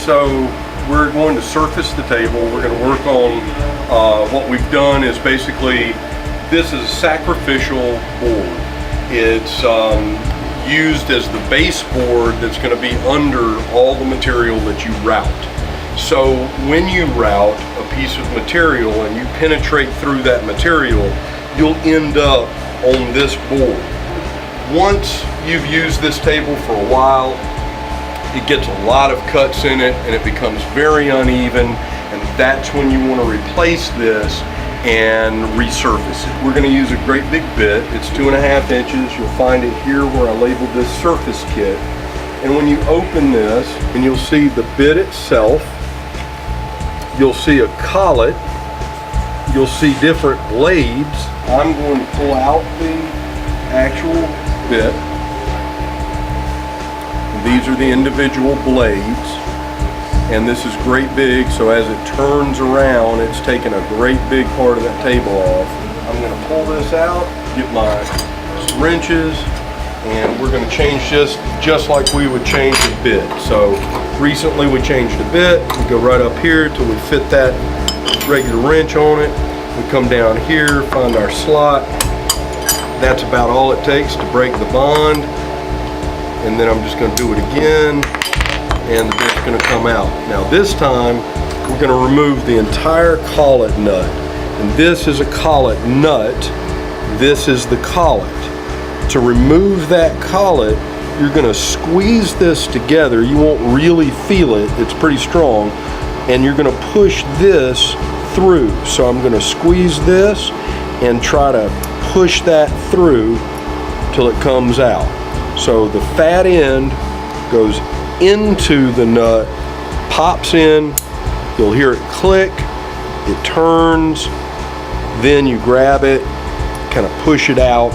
So we're going to surface the table. We're going to work on what we've done is basically, this is a sacrificial board. It's used as the baseboard that's going to be under all the material that you route. So when you route a piece of material and you penetrate through that material, you'll end up on this board. Once you've used this table for a while, it gets a lot of cuts in it and it becomes very uneven, and that's when you want to replace this and resurface it. We're going to use a great big bit. It's 2.5 inches. You'll find it here where I labeled this surface kit. And when you open this, and you'll see the bit itself, you'll see a collet, you'll see different blades. I'm going to pull out the actual bit. These are the individual blades, and this is great big, so as it turns around, it's taking a great big part of that table off. I'm going to pull this out, get my wrenches, and we're going to change this just like we would change a bit. So recently we changed a bit. We go right up here till we fit that regular wrench on it. We come down here, find our slot. That's about all it takes to break the bond. And then I'm just going to do it again, and the bit's going to come out. Now this time we're going to remove the entire collet nut, and this is a collet nut, this is the collet. To remove that collet, you're going to squeeze this together. You won't really feel it, it's pretty strong, and you're going to push this through. So I'm going to squeeze this and try to push that through till it comes out. So the fat end goes into the nut, pops in, you'll hear it click, it turns, then you grab it, kind of push it out.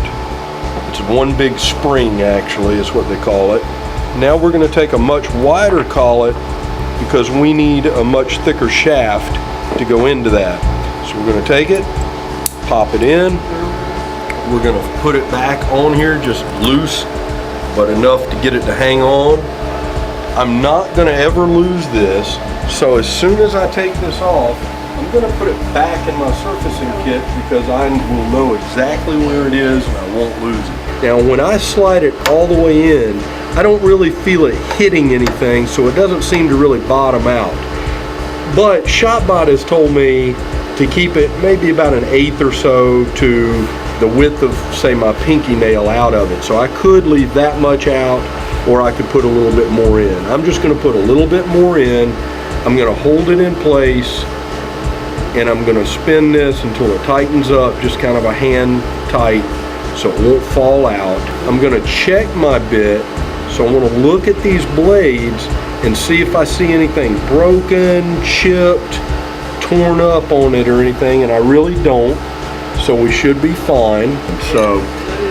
It's one big spring, actually, is what they call it. Now we're going to take a much wider collet because we need a much thicker shaft to go into that. So we're going to take it, pop it in, we're going to put it back on here just loose, but enough to get it to hang on. I'm not going to ever lose this, so as soon as I take this off, I'm going to put it back in my surfacing kit because I will know exactly where it is and I won't lose it. Now when I slide it all the way in, I don't really feel it hitting anything, so it doesn't seem to really bottom out. But ShopBot has told me to keep it maybe about 1/8 or so to the width of, say, my pinky nail out of it. So I could leave that much out, or I could put a little bit more in. I'm just going to put a little bit more in. I'm going to hold it in place, and I'm going to spin this until it tightens up, just kind of a hand tight, so it won't fall out. I'm going to check my bit, so I want to look at these blades and see if I see anything broken, chipped, torn up on it or anything, and I really don't. So we should be fine. So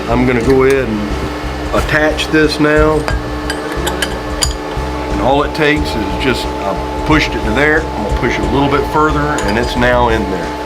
I'm going to go ahead and attach this now. And all it takes is just, I pushed it to there. I'm going to push it a little bit further, and it's now in there.